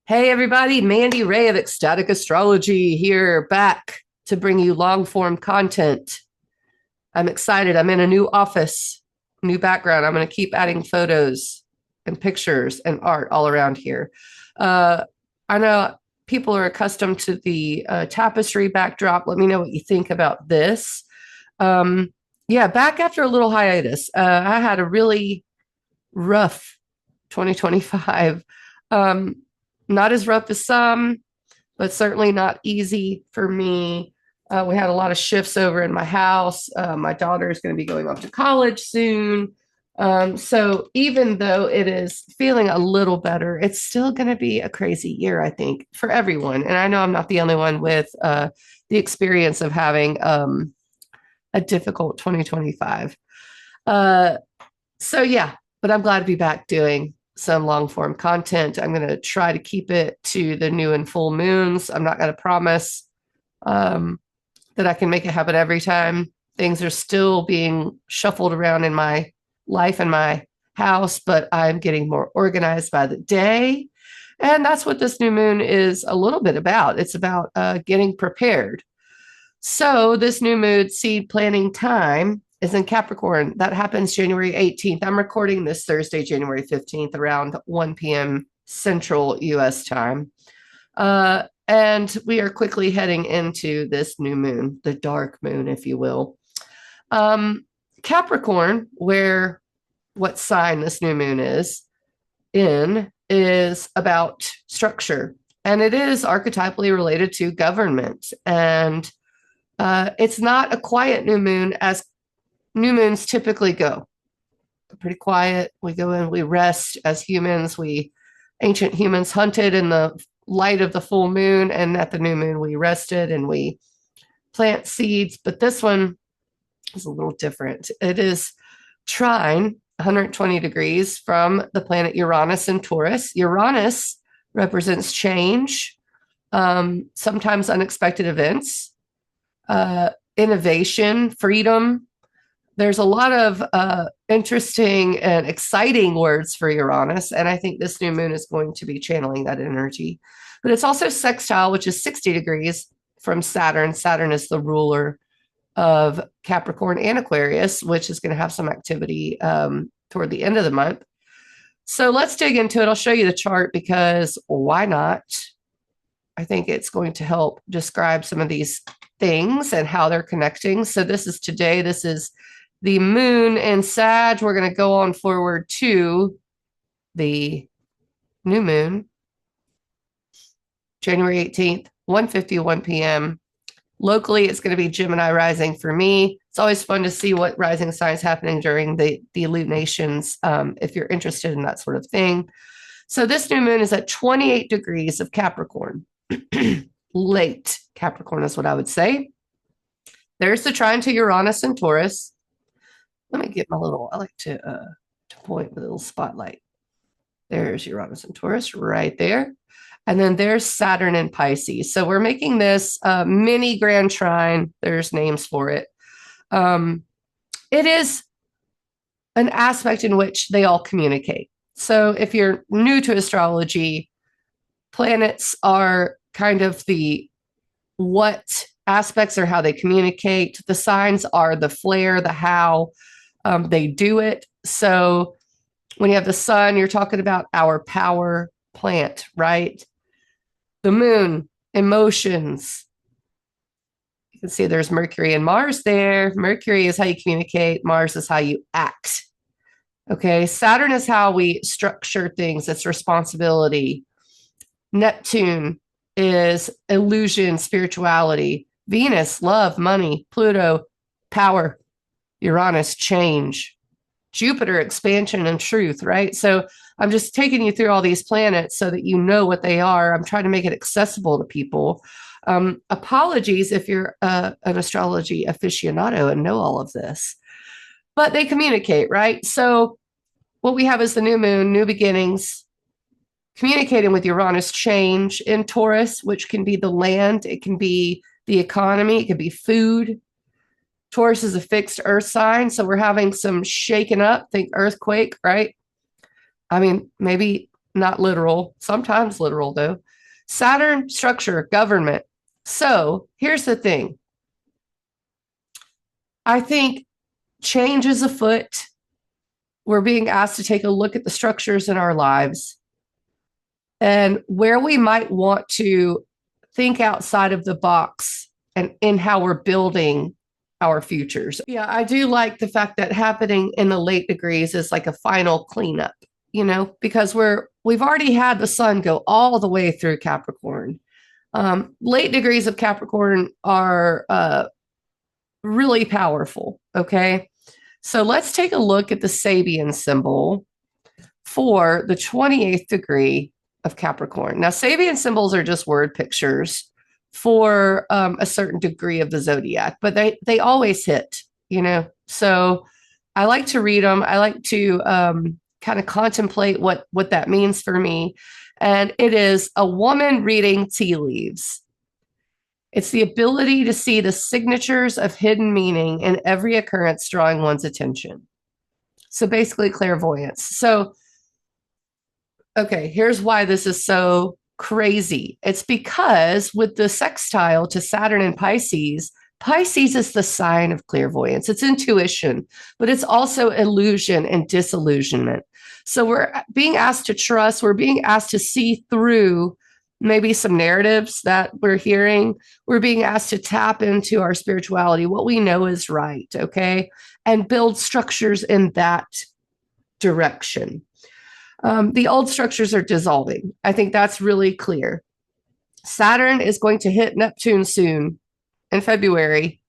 Hey everybody, Mandy Ray of Ecstatic Astrology here, back to bring you long form content. I'm excited. I'm in a new office, new background. I'm going to keep adding photos and pictures and art all around here. Uh, I know people are accustomed to the tapestry backdrop. Let me know what you think about this. Um, yeah, back after a little hiatus. I had a really rough 2025. Um, Not as rough as some, but certainly not easy for me. We had a lot of shifts over in my house. My daughter is going to be going off to college soon. So even though it is feeling a little better, it's still going to be a crazy year, I think, for everyone. And I know I'm not the only one with the experience of having a difficult 2025. Uh, so yeah, but I'm glad to be back doing some long form content. I'm going to try to keep it to the new and full moons. I'm not going to promise um, that I can make it happen every time. Things are still being shuffled around in my life and my house, but I'm getting more organized by the day. And that's what this new moon is a little bit about. It's about getting prepared. So, this new moon seed planting time is in Capricorn. That happens January 18th. I'm recording this Thursday, January 15th, around 1 p.m. Central US time. And we are quickly heading into this new moon, the dark moon, if you will. Capricorn, where what sign this new moon is in, is about structure. And it is archetypally related to government. And it's not a quiet new moon as new moons typically go. Pretty quiet. We go in, we rest as humans. Ancient humans hunted in the light of the full moon, and at the new moon, we rested and we plant seeds. But this one is a little different. It is trine, 120 degrees from the planet Uranus in Taurus. Uranus represents change, sometimes unexpected events, innovation, freedom. There's a lot of interesting and exciting words for Uranus, and I think this new moon is going to be channeling that energy. But it's also sextile, which is 60 degrees from Saturn. Saturn is the ruler of Capricorn and Aquarius, which is going to have some activity toward the end of the month. So let's dig into it. I'll show you the chart because why not? I think it's going to help describe some of these things and how they're connecting. So this is today. This is the moon in Sag. We're going to go on forward to the new moon, January 18th, 1:51 p.m. Locally, it's going to be Gemini rising for me. It's always fun to see what rising signs happening during the lunations, if you're interested in that sort of thing. So this new moon is at 28 degrees of Capricorn. Late Capricorn is what I would say. There's the trine to Uranus and Taurus. Let me get my little, I like to point with a little spotlight. There's Uranus and Taurus right there. And then there's Saturn and Pisces. So we're making this mini grand trine. There's names for it. It is an aspect in which they all communicate. So if you're new to astrology, planets are kind of the what aspects are how they communicate. The signs are the flair, the how they do it. So when you have the sun, you're talking about our power plant, right? The moon, emotions. You can see there's Mercury and Mars there. Mercury is how you communicate. Mars is how you act. Okay. Saturn is how we structure things. It's responsibility. Neptune is illusion, spirituality. Venus, love, money. Pluto, power. Uranus, change. Jupiter, expansion and truth, right? So I'm just taking you through all these planets so that you know what they are. I'm trying to make it accessible to people. Apologies if you're an astrology aficionado and know all of this, but they communicate, right? So what we have is the new moon, new beginnings, communicating with Uranus, change in Taurus, which can be the land, it can be the economy, it can be food. Taurus is a fixed earth sign, so we're having some shaking up, think earthquake, right? I mean, maybe not literal, sometimes literal though. Saturn, structure, government. So here's the thing. I think change is afoot. We're being asked to take a look at the structures in our lives and where we might want to think outside of the box and in how we're building our futures. Yeah, I do like the fact that happening in the late degrees is like a final cleanup, because we've already had the sun go all the way through Capricorn. Late degrees of Capricorn are really powerful. Okay. So let's take a look at the Sabian symbol for the 28th degree of Capricorn. Now, Sabian symbols are just word pictures for a certain degree of the zodiac, but they always hit, So I like to read them. I like to kind of contemplate what that means for me. And it is a woman reading tea leaves. It's the ability to see the signatures of hidden meaning in every occurrence drawing one's attention. So basically clairvoyance. So, okay, here's why this is so crazy. It's because with the sextile to Saturn and Pisces, Pisces is the sign of clairvoyance. It's intuition, but it's also illusion and disillusionment. So we're being asked to trust, we're being asked to see through maybe some narratives that we're hearing. We're being asked to tap into our spirituality, what we know is right, okay? And build structures in that direction. The old structures are dissolving. I think that's really clear. Saturn is going to hit Neptune soon in February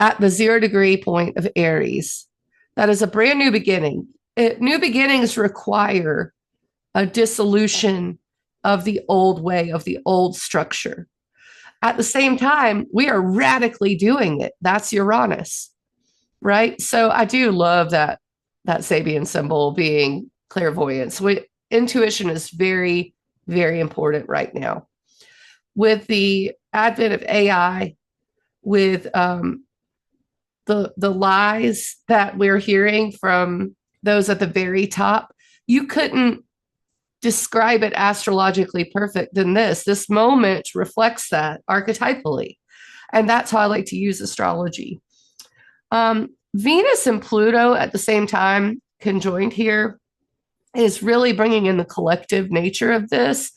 at the 0 degree point of Aries. That is a brand new beginning. New beginnings require a dissolution of the old way, of the old structure. At the same time, we are radically doing it. That's Uranus, right? So I do love that Sabian symbol being clairvoyance. Intuition is very, very important right now. With the advent of AI, with the lies that we're hearing from those at the very top, you couldn't describe it astrologically perfect than this. This moment reflects that archetypally. And that's how I like to use astrology. Venus and Pluto at the same time conjoined here is really bringing in the collective nature of this.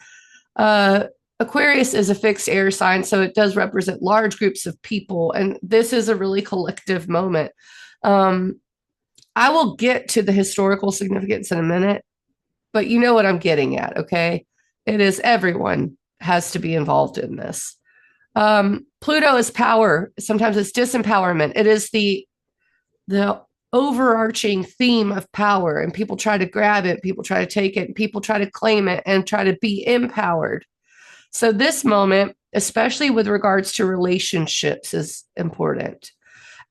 Aquarius is a fixed air sign, so it does represent large groups of people. And this is a really collective moment. I will get to the historical significance in a minute, but you know what I'm getting at, okay? It is everyone has to be involved in this. Pluto is power. Sometimes it's disempowerment. It is the overarching theme of power, and people try to grab it, people try to take it, and people try to claim it and try to be empowered. So this moment, especially with regards to relationships, is important.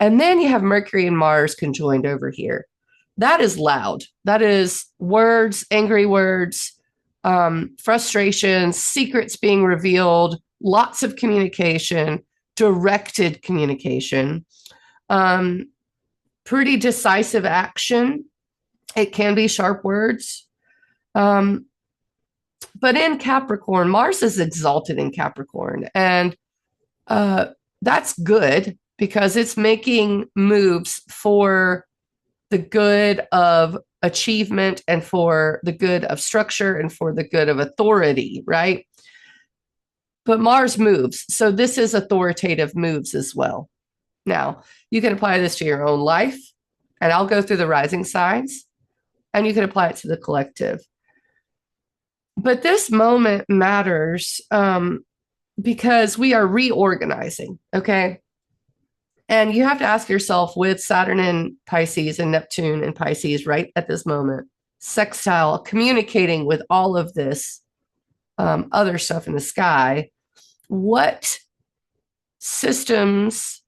And then you have Mercury and Mars conjoined over here. That is loud. That is words, angry words, frustrations, secrets being revealed, lots of communication, directed communication, pretty decisive action. It can be sharp words. But in Capricorn, Mars is exalted in Capricorn. And that's good because it's making moves for the good of achievement and for the good of structure and for the good of authority, right? But Mars moves. So this is authoritative moves as well. Now, you can apply this to your own life, and I'll go through the rising signs, and you can apply it to the collective. But this moment matters because we are reorganizing, okay? And you have to ask yourself with Saturn in Pisces and Neptune in Pisces right at this moment, sextile, communicating with all of this other stuff in the sky, what systems,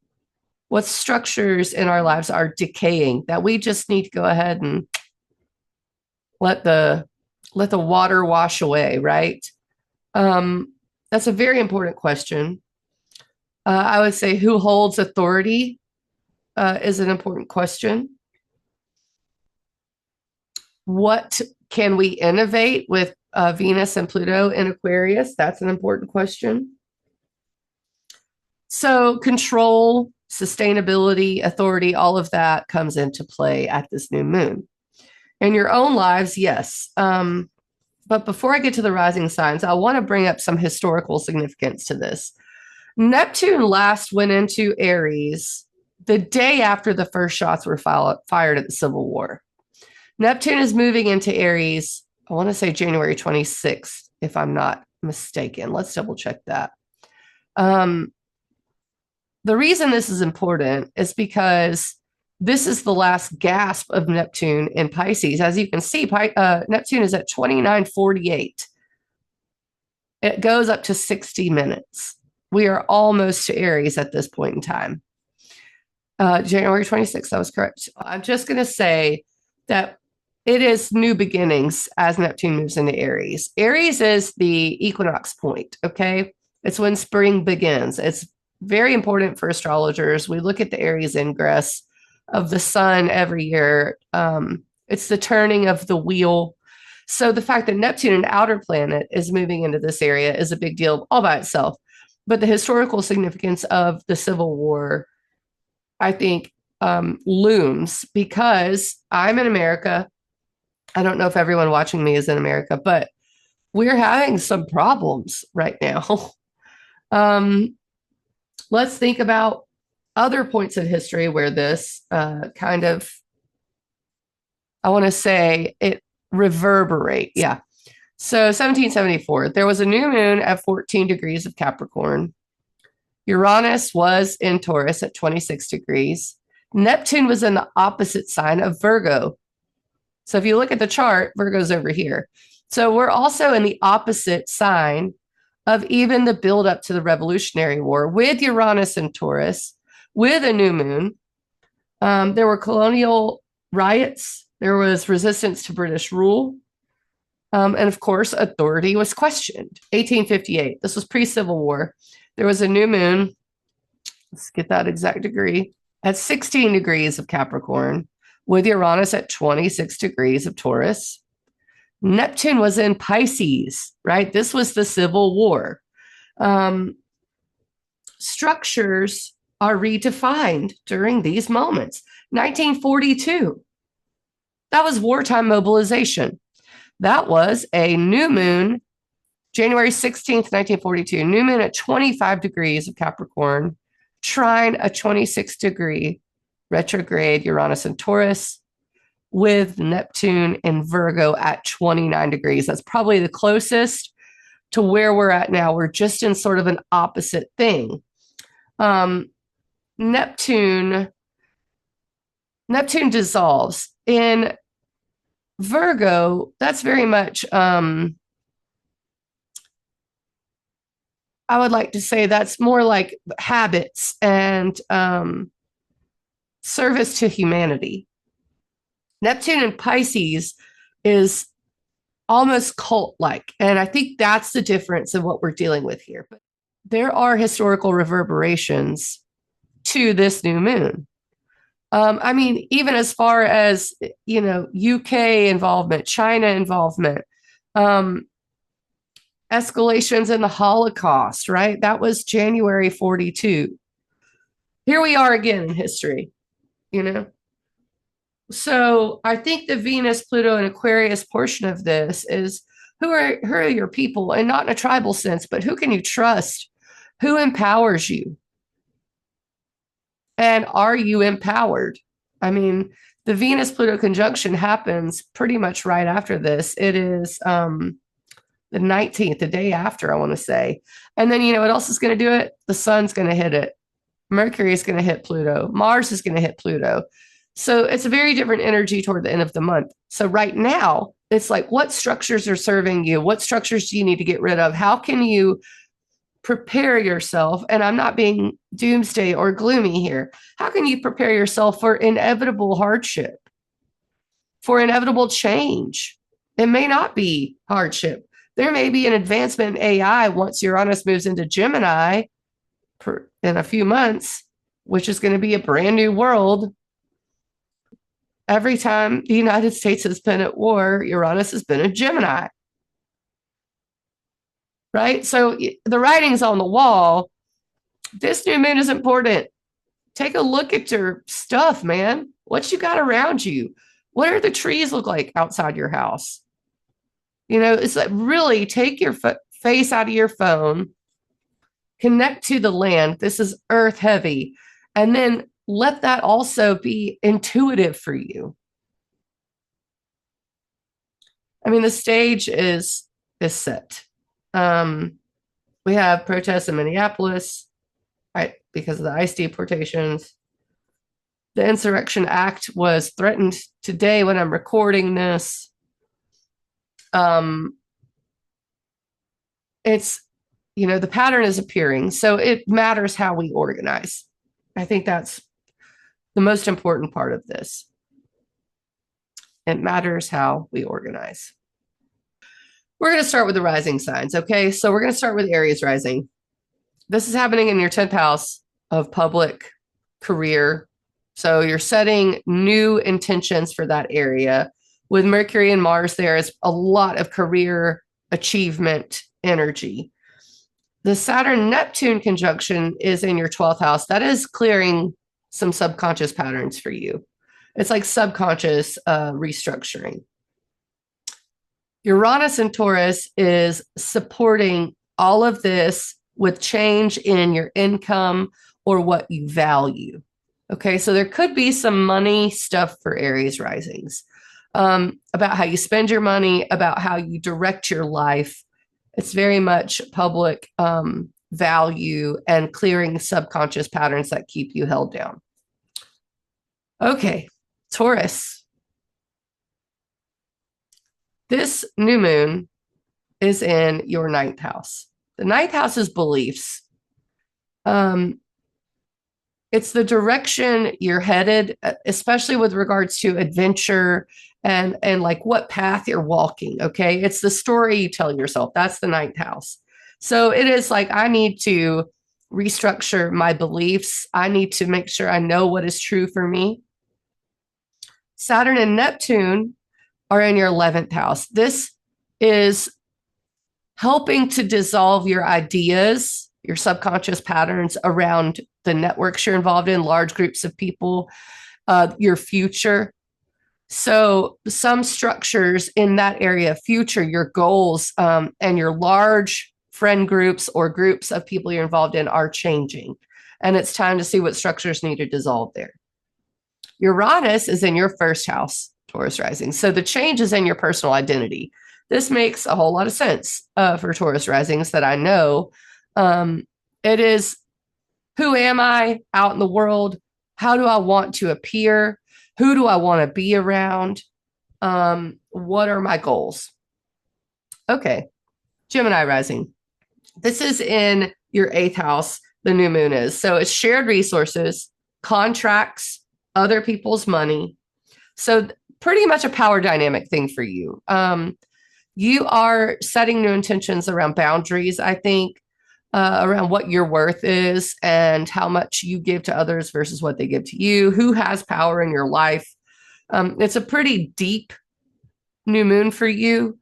what structures in our lives are decaying that we just need to go ahead and let the water wash away, right? That's a very important question. I would say who holds authority is an important question. What can we innovate with Venus and Pluto in Aquarius. That's an important question. So control, sustainability, authority, all of that comes into play at this new moon. In your own lives, yes. But before I get to the rising signs, I want to bring up some historical significance to this. Neptune last went into Aries the day after the first shots were fired at the Civil War. Neptune is moving into Aries, I want to say January 26th, if I'm not mistaken. Let's double check that. The reason this is important is because this is the last gasp of Neptune in Pisces. As you can see, Neptune is at 2948. It goes up to 60 minutes. We are almost to Aries at this point in time. January 26th, that was correct. I'm just going to say that it is new beginnings as Neptune moves into Aries. Aries is the equinox point, okay? It's when spring begins. It's very important for astrologers. We look at the Aries ingress of the sun every year. It's the turning of the wheel. So the fact that Neptune, an outer planet, is moving into this area is a big deal all by itself. But the historical significance of the Civil War, I think, looms because I'm in America. I don't know if everyone watching me is in America, but we're having some problems right now. Let's think about other points in history where this kind of, I want to say, it reverberate. Yeah. So 1774, there was a new moon at 14 degrees of Capricorn. Uranus was in Taurus at 26 degrees. Neptune was in the opposite sign of Virgo. So if you look at the chart, Virgo's over here. So we're also in the opposite sign of even the buildup to the Revolutionary War with Uranus and Taurus, with a new moon. There were colonial riots. There was resistance to British rule. And of course, authority was questioned. 1858, this was pre-Civil War. There was a new moon. Let's get that exact degree. At 16 degrees of Capricorn, with Uranus at 26 degrees of Taurus. Neptune was in Pisces, right? This was the Civil War. Structures are redefined during these moments. 1942, that was wartime mobilization. That was a new moon, January 16th, 1942, new moon at 25 degrees of Capricorn, trine a 26-degree retrograde Uranus and Taurus, with Neptune and Virgo at 29 degrees. That's probably the closest to where we're at now. We're just in sort of an opposite thing. Neptune dissolves. In Virgo, that's very much, I would like to say that's more like habits and service to humanity. Neptune in Pisces is almost cult-like, and I think that's the difference in what we're dealing with here. But there are historical reverberations to this new moon. I mean, even as far as, UK involvement, China involvement, escalations in the Holocaust, right? That was January 42. Here we are again in history, So I think the Venus, Pluto, and Aquarius portion of this is who are your people, and not in a tribal sense, but who can you trust? Who empowers you? And are you empowered? I mean, the Venus-Pluto conjunction happens pretty much right after this. It is the 19th, the day after, I want to say. And then, what else is going to do it? The sun's going to hit it. Mercury is going to hit Pluto. Mars is going to hit Pluto. So it's a very different energy toward the end of the month. So right now, it's like, what structures are serving you? What structures do you need to get rid of? How can you prepare yourself? And I'm not being doomsday or gloomy here. How can you prepare yourself for inevitable hardship, for inevitable change? It may not be hardship. There may be an advancement in AI once Uranus moves into Gemini in a few months, which is going to be a brand new world. Every time the United States has been at war, Uranus has been a Gemini. right? So the writing's on the wall. This new moon is important. Take a look at your stuff, man. What you got around you? What are the trees look like outside your house? It's like really take your face out of your phone, connect to the land. This is earth heavy. And then let that also be intuitive for you. I mean, the stage is set. We have protests in Minneapolis, right, because of the ICE deportations. The Insurrection Act was threatened today when I'm recording this. It's, the pattern is appearing. So it matters how we organize. I think that's the most important part of this. It matters how we organize. We're going to start with the rising signs. Okay. So we're going to start with Aries rising. This is happening in your 10th house of public career. So you're setting new intentions for that area. With Mercury and Mars, there is a lot of career achievement energy. The Saturn Neptune conjunction is in your 12th house. That is clearing some subconscious patterns for you. It's like subconscious restructuring. Uranus and Taurus is supporting all of this with change in your income or what you value. Okay, so there could be some money stuff for Aries risings, about how you spend your money, about how you direct your life. It's very much public value and clearing subconscious patterns that keep you held down. Okay, Taurus. This new moon is in your 9th house. The 9th house is beliefs. It's the direction you're headed, especially with regards to adventure and like what path you're walking. Okay. It's the story you tell yourself. That's the 9th house. So it is like, I need to restructure my beliefs. I need to make sure I know what is true for me. Saturn and Neptune are in your 11th house. This is helping to dissolve your ideas, your subconscious patterns around the networks you're involved in, large groups of people, your future. So some structures in that area, future, your goals, and your large friend groups or groups of people you're involved in are changing. And it's time to see what structures need to dissolve there. Uranus is in your 1st house, Taurus rising. So the change is in your personal identity. This makes a whole lot of sense for Taurus risings that I know. It is, who am I out in the world? How do I want to appear? Who do I want to be around? What are my goals? Okay, Gemini rising. This is in your 8th house, the new moon is. So it's shared resources, contracts, other people's money. So pretty much a power dynamic thing for you. You are setting new intentions around boundaries, I think, around what your worth is and how much you give to others versus what they give to you, who has power in your life. It's a pretty deep new moon for you.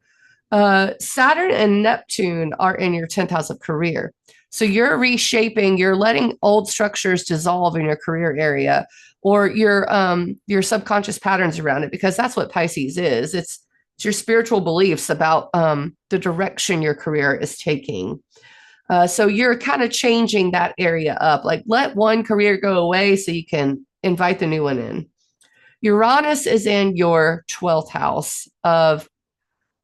Saturn and Neptune are in your 10th house of career. So you're reshaping, you're letting old structures dissolve in your career area or your subconscious patterns around it, because that's what Pisces is. It's your spiritual beliefs about the direction your career is taking. So you're kind of changing that area up, like let one career go away so you can invite the new one in. Uranus is in your 12th house of,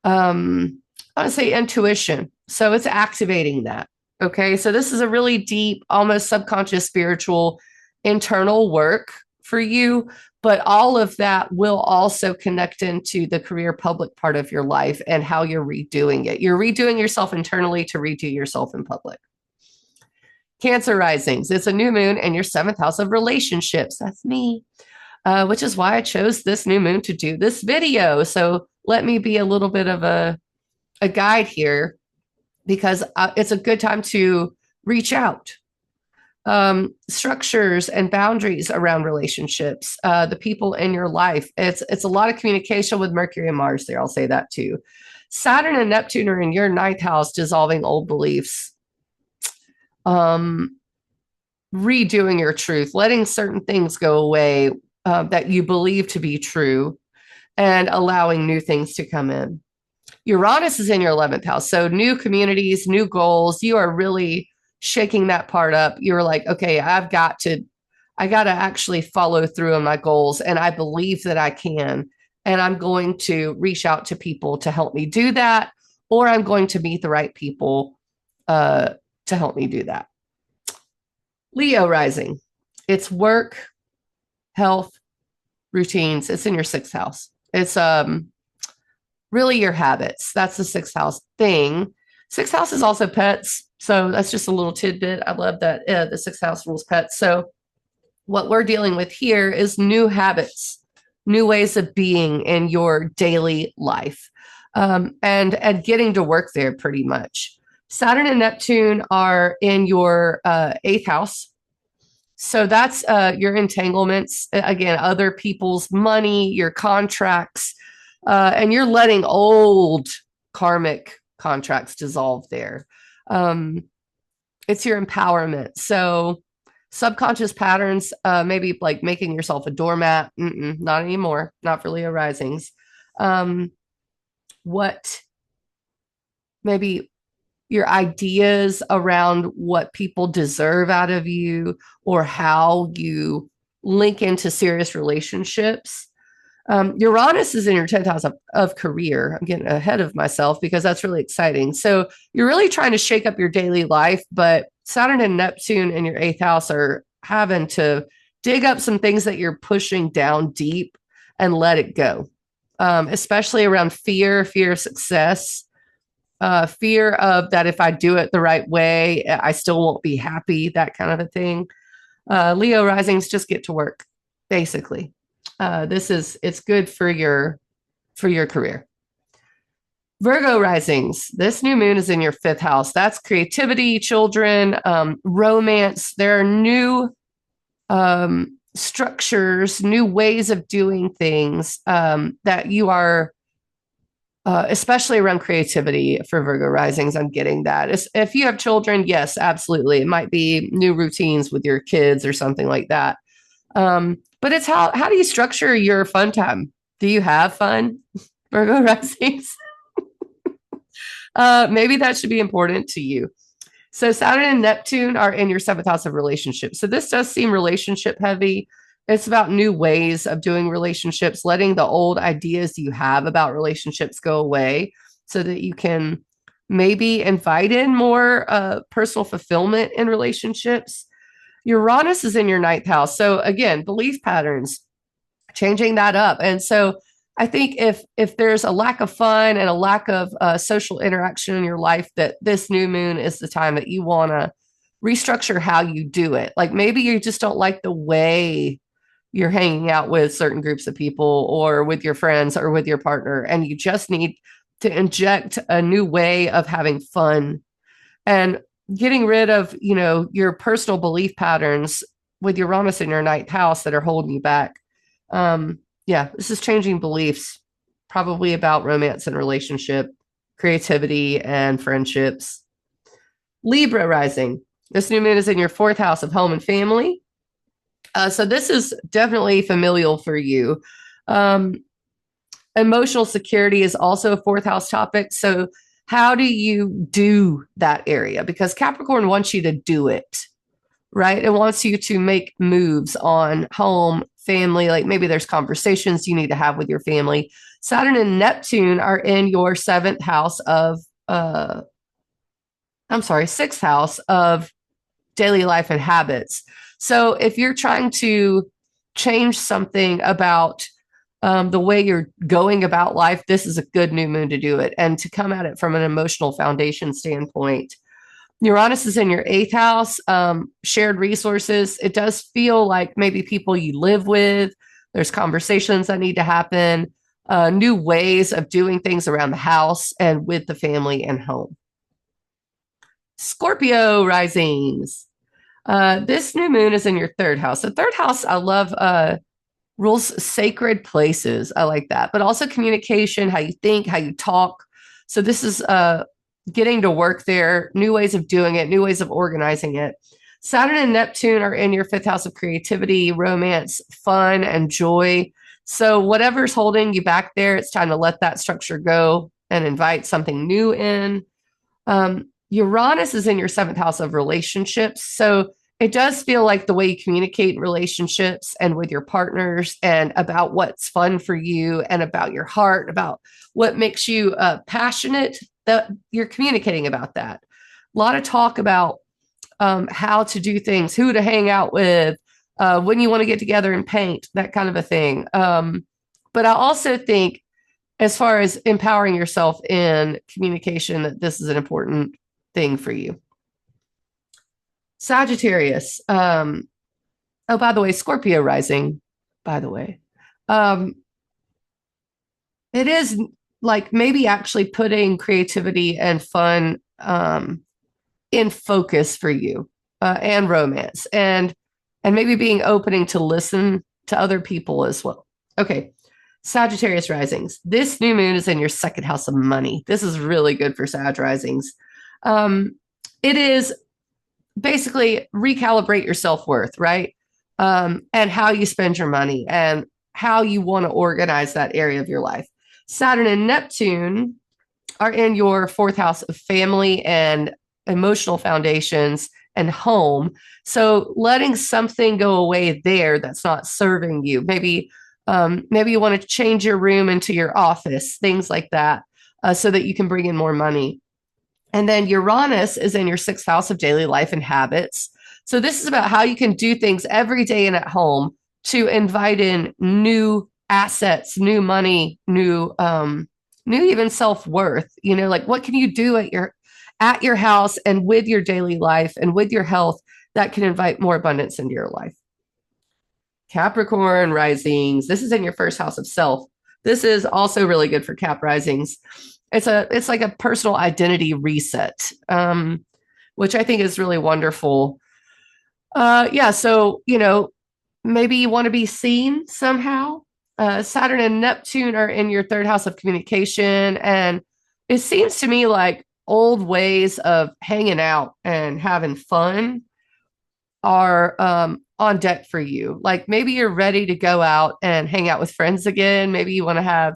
I want to say intuition. So it's activating that. Okay. So this is a really deep, almost subconscious, spiritual, internal work for you. But all of that will also connect into the career public part of your life and how you're redoing it. You're redoing yourself internally to redo yourself in public. Cancer risings. It's a new moon in your 7th house of relationships. That's me, which is why I chose this new moon to do this video. So let me be a little bit of a guide here, because it's a good time to reach out. Structures and boundaries around relationships, the people in your life. It's a lot of communication with Mercury and Mars there. I'll say that too. Saturn and Neptune are in your ninth house, dissolving old beliefs, redoing your truth, letting certain things go away that you believe to be true, and allowing new things to come in. Uranus is in your 11th house. So new communities, new goals. You are really shaking that part up. You're like, okay, I got to actually follow through on my goals. And I believe that I can. And I'm going to reach out to people to help me do that. Or I'm going to meet the right people to help me do that. Leo rising. It's work, health, routines. It's in your 6th house. It's really your habits. That's the 6th house thing. 6th house is also pets. So that's just a little tidbit. I love that the 6th house rules pets. So what we're dealing with here is new habits, new ways of being in your daily life, and getting to work there pretty much. Saturn and Neptune are in your 8th house. So that's your entanglements, again, other people's money, your contracts, and you're letting old karmic contracts dissolve there. It's your empowerment. So subconscious patterns, maybe like making yourself a doormat. Not anymore. Not for Leo risings. What maybe your ideas around what people deserve out of you or how you link into serious relationships. Uranus is in your 10th house of career. I'm getting ahead of myself because that's really exciting. So you're really trying to shake up your daily life, but Saturn and Neptune in your 8th house are having to dig up some things that you're pushing down deep and let it go, especially around fear of success, fear of that if I do it the right way, I still won't be happy, that kind of a thing. Leo risings, just get to work, basically. It's good for your career. Virgo risings, this new moon is in your 5th house. That's creativity, children, romance. There are new structures, new ways of doing things that you are, especially around creativity for Virgo risings. I'm getting that. If you have children, yes, absolutely. It might be new routines with your kids or something like that. But it's how do you structure your fun time? Do you have fun, Virgo risings? Maybe that should be important to you. So Saturn and Neptune are in your 7th house of relationships. So this does seem relationship heavy. It's about new ways of doing relationships, letting the old ideas you have about relationships go away so that you can maybe invite in more personal fulfillment in relationships. Uranus is in your 9th house. So again, belief patterns, changing that up. And so I think if there's a lack of fun and a lack of social interaction in your life, that this new moon is the time that you want to restructure how you do it. Like maybe you just don't like the way you're hanging out with certain groups of people or with your friends or with your partner, and you just need to inject a new way of having fun and getting rid of, your personal belief patterns with Uranus in your 9th house that are holding you back. This is changing beliefs, probably about romance and relationship, creativity, and friendships. Libra rising. This new moon is in your 4th house of home and family. So this is definitely familial for you. Emotional security is also a 4th house topic. So how do you do that area? Because Capricorn wants you to do it, right? It wants you to make moves on home, family, like maybe there's conversations you need to have with your family. Saturn and Neptune are in your 7th house of, 6th house of daily life and habits. So if you're trying to change something about the way you're going about life, this is a good new moon to do it and to come at it from an emotional foundation standpoint. Uranus is in your 8th house, shared resources. It does feel like maybe people you live with, there's conversations that need to happen, new ways of doing things around the house and with the family and home. Scorpio risings. This new moon is in your third house. The third house, I love rules sacred places. I like that, but also communication, how you think, how you talk. So this is getting to work there, new ways of doing it, new ways of organizing it. Saturn and Neptune are in your fifth house of creativity, romance, fun, and joy. So whatever's holding you back there, it's time to let that structure go and invite something new in. Uranus is in your seventh house of relationships. So it does feel like the way you communicate in relationships and with your partners and about what's fun for you and about your heart, about what makes you passionate, that you're communicating about that. A lot of talk about how to do things, who to hang out with, when you want to get together and paint, that kind of a thing. But I also think, as far as empowering yourself in communication, that this is an important thing for you. Sagittarius. Oh, by the way, Scorpio rising, by the way. It is like maybe actually putting creativity and fun in focus for you, and romance, and maybe being opening to listen to other people as well. Okay. Sagittarius risings. This new moon is in your second house of money. This is really good for Sag risings. It is basically recalibrate your self-worth, right? And how you spend your money and how you want to organize that area of your life. Saturn and Neptune are in your fourth house of family and emotional foundations and home. So letting something go away there that's not serving you. Maybe you want to change your room into your office, things like that, so that you can bring in more money. And then Uranus is in your sixth house of daily life and habits. So this is about how you can do things every day and at home to invite in new assets, new money, new even self-worth. You know, like what can you do at your house and with your daily life and with your health that can invite more abundance into your life. Capricorn risings. This is in your first house of self. This is also really good for Cap risings. It's like a personal identity reset, which I think is really wonderful. Yeah, so maybe you want to be seen somehow. Saturn and Neptune are in your third house of communication, and it seems to me like old ways of hanging out and having fun are on deck for you. Like maybe you're ready to go out and hang out with friends again. Maybe you want to have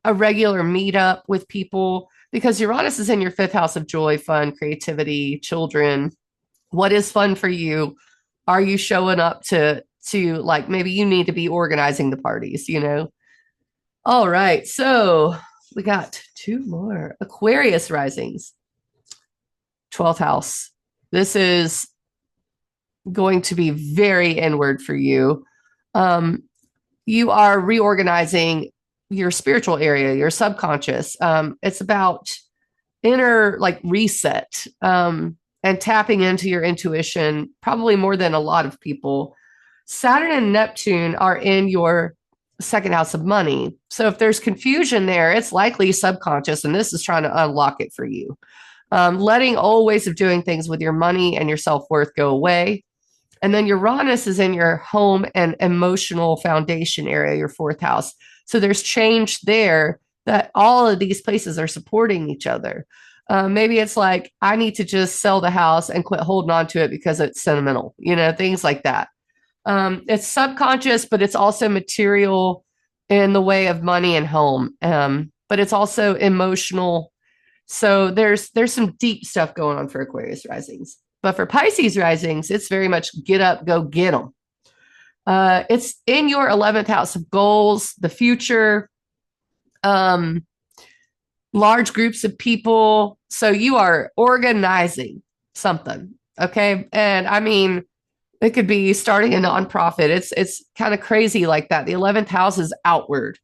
a regular meetup with people, because Uranus is in your fifth house of joy, fun, creativity, children. What is fun for you? Are you showing up to like, maybe you need to be organizing the parties, All right. So we got two more. Aquarius risings, 12th house. This is going to be very inward for you. You are reorganizing your spiritual area, your subconscious. It's about inner like reset, and tapping into your intuition, probably more than a lot of people. Saturn and Neptune are in your second house of money. So if there's confusion there, it's likely subconscious, and this is trying to unlock it for you. Letting old ways of doing things with your money and your self-worth go away. And then Uranus is in your home and emotional foundation area, your fourth house. So there's change there, that all of these places are supporting each other. Maybe it's like, I need to just sell the house and quit holding on to it because it's sentimental, things like that. It's subconscious, but it's also material in the way of money and home. But it's also emotional. So there's some deep stuff going on for Aquarius risings. But for Pisces risings, it's very much get up, go get them. It's in your 11th house of goals, the future, large groups of people. So you are organizing something. Okay. And I mean, it could be starting a nonprofit. It's kind of crazy like that. The 11th house is outward.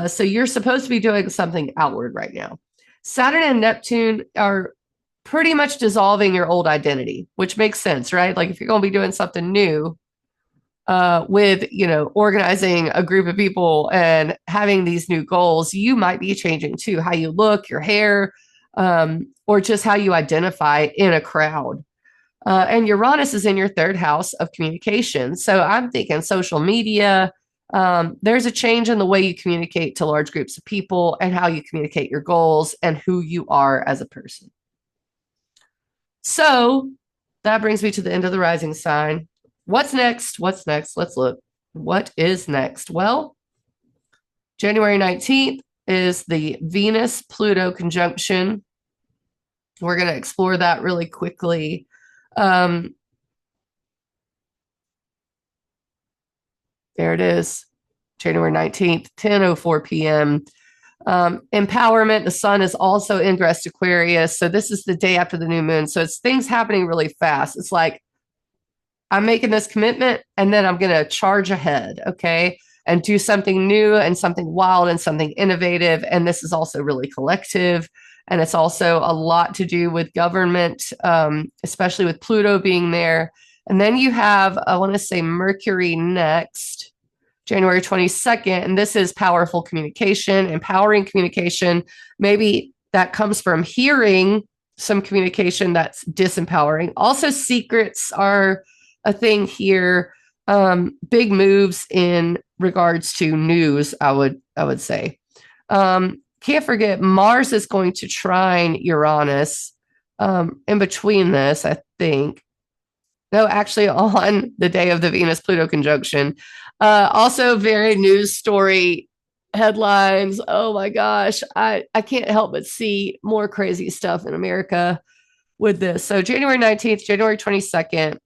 So you're supposed to be doing something outward right now. Saturn and Neptune are pretty much dissolving your old identity, which makes sense, right? Like if you're going to be doing something new, with, organizing a group of people and having these new goals, you might be changing too, how you look, your hair, or just how you identify in a crowd. And Uranus is in your third house of communication. So I'm thinking social media. There's a change in the way you communicate to large groups of people and how you communicate your goals and who you are as a person. So that brings me to the end of the rising sign. What's next? What's next? Let's look. What is next? Well, January 19th is the Venus-Pluto conjunction. We're going to explore that really quickly. There it is, January 19th, 10:04 p.m. Empowerment. The sun is also ingressed Aquarius. So this is the day after the new moon. So it's things happening really fast. It's like, I'm making this commitment and then I'm going to charge ahead. Okay. And do something new and something wild and something innovative. And this is also really collective. And it's also a lot to do with government, especially with Pluto being there. And then you have, I want to say Mercury next, January 22nd. And this is powerful communication, empowering communication. Maybe that comes from hearing some communication that's disempowering. Also, secrets are a thing here. Big moves in regards to news, I would say. Can't forget Mars is going to trine Uranus in between this, I think. No, actually on the day of the Venus-Pluto conjunction. Also very news story headlines. Oh my gosh, I can't help but see more crazy stuff in America with this. So January 19th, January 22nd,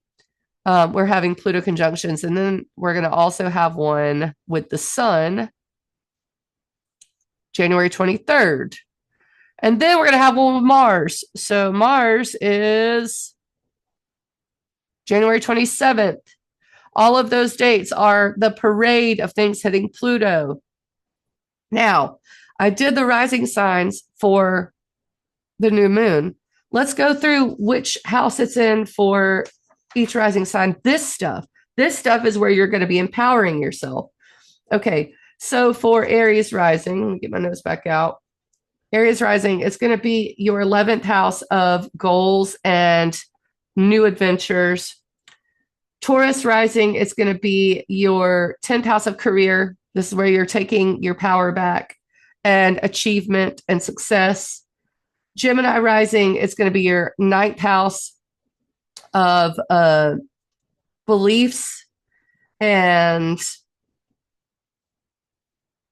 we're having Pluto conjunctions. And then we're going to also have one with the sun, January 23rd. And then we're going to have one with Mars. So Mars is January 27th. All of those dates are the parade of things hitting Pluto. Now, I did the rising signs for the new moon. Let's go through which house it's in for each rising sign. This stuff is where you're going to be empowering yourself. Okay, so for Aries rising, let me get my notes back out. Aries rising, it's going to be your 11th house of goals and new adventures. Taurus rising, it's going to be your 10th house of career. This is where you're taking your power back and achievement and success. Gemini rising, it's going to be your 9th house of beliefs and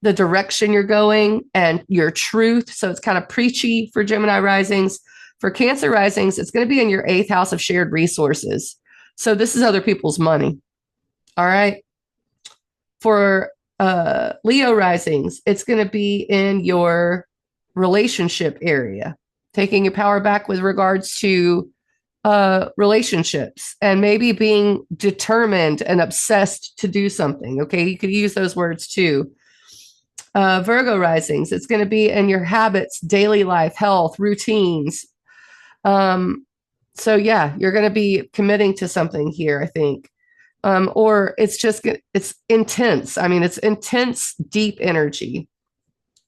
the direction you're going and your truth. So it's kind of preachy for Gemini risings. For Cancer risings, it's going to be in your 8th house of shared resources. So this is other people's money. All right. For Leo risings, it's going to be in your relationship area, taking your power back with regards to relationships and maybe being determined and obsessed to do something. Okay. You could use those words too. Virgo risings, it's going to be in your habits, daily life, health, routines. So yeah, you're going to be committing to something here, I think. Or it's intense. I mean, it's intense, deep energy.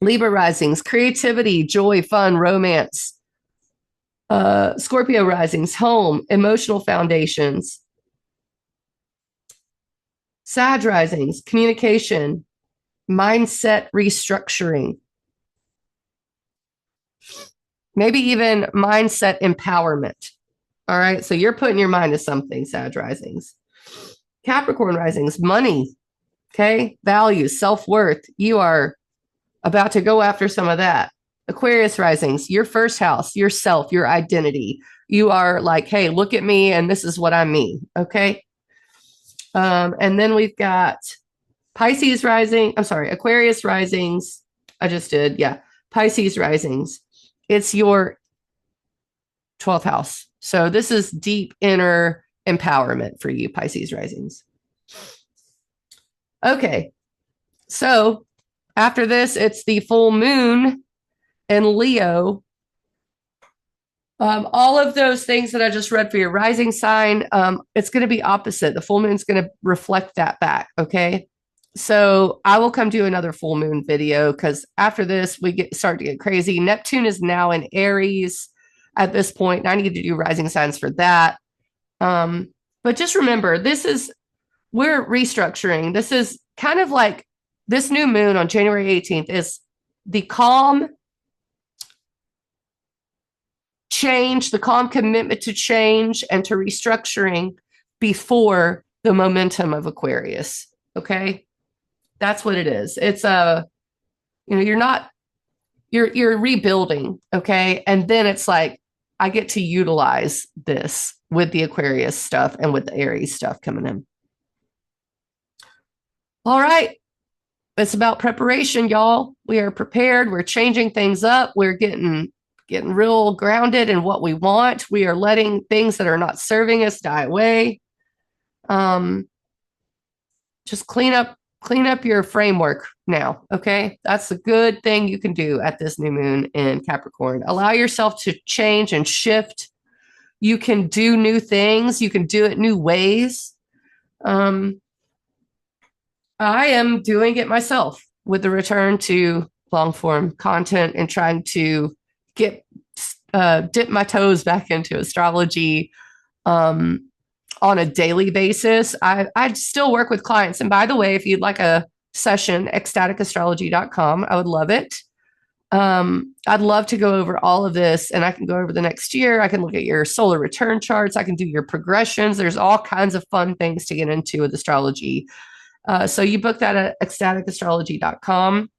Libra risings, creativity, joy, fun, romance. Scorpio risings, home, emotional foundations. Sag risings, communication, mindset restructuring. Maybe even mindset empowerment. All right. So you're putting your mind to something, Sag risings. Capricorn risings, money. Okay. Values, self-worth. You are about to go after some of that. Aquarius risings, your first house, yourself, your identity. You are like, hey, look at me, and this is what I mean. Okay. And then we've got Pisces rising. I'm sorry, Aquarius risings. I just did. Yeah. Pisces risings. It's your 12th house. So this is deep inner empowerment for you, Pisces risings. Okay. So after this, it's the full moon in Leo. All of those things that I just read for your rising sign, it's going to be opposite. The full moon's going to reflect that back. Okay. So I will come do another full moon video because after this, we start to get crazy. Neptune is now in Aries at this point. And I need to do rising signs for that. But just remember, we're restructuring. This is kind of like this new moon on January 18th is the calm change, the calm commitment to change and to restructuring before the momentum of Aquarius. Okay. That's what it is. It's you're rebuilding. Okay. And then it's like, I get to utilize this with the Aquarius stuff and with the Aries stuff coming in. All right. It's about preparation, y'all. We are prepared. We're changing things up. We're getting real grounded in what we want. We are letting things that are not serving us die away. Just clean up your framework now. Okay. That's a good thing you can do at this new moon in Capricorn. Allow yourself to change and shift. You can do new things. You can do it new ways. I am doing it myself with the return to long form content and trying to dip my toes back into astrology on a daily basis. I still work with clients. And by the way, if you'd like a session, ecstaticastrology.com, I would love it. I'd love to go over all of this, and I can go over the next year. I can look at your solar return charts. I can do your progressions. There's all kinds of fun things to get into with astrology. So you book that at ecstaticastrology.com.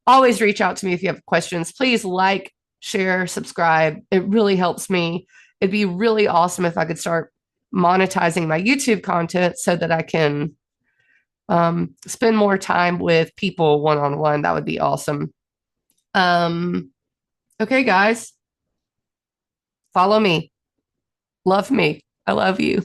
Always reach out to me if you have questions. Please like, share, subscribe. It really helps me. It'd be really awesome if I could start monetizing my YouTube content so that I can spend more time with people one-on-one. That would be awesome. Okay, guys. Follow me. Love me. I love you.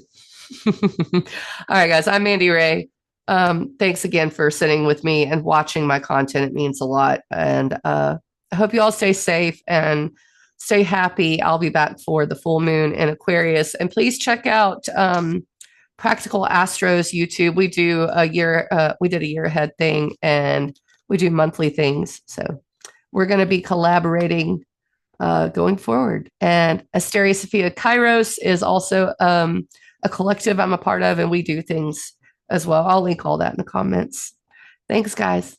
All right, guys. I'm Mandy Ray. Thanks again for sitting with me and watching my content. It means a lot. And I hope you all stay safe and stay happy. I'll be back for the full moon in Aquarius. And please check out Practical Astros YouTube. We do we did a year ahead thing, and we do monthly things. So we're going to be collaborating going forward. And Asteria Sophia Kairos is also a collective I'm a part of, and we do things as well. I'll link all that in the comments. Thanks, guys.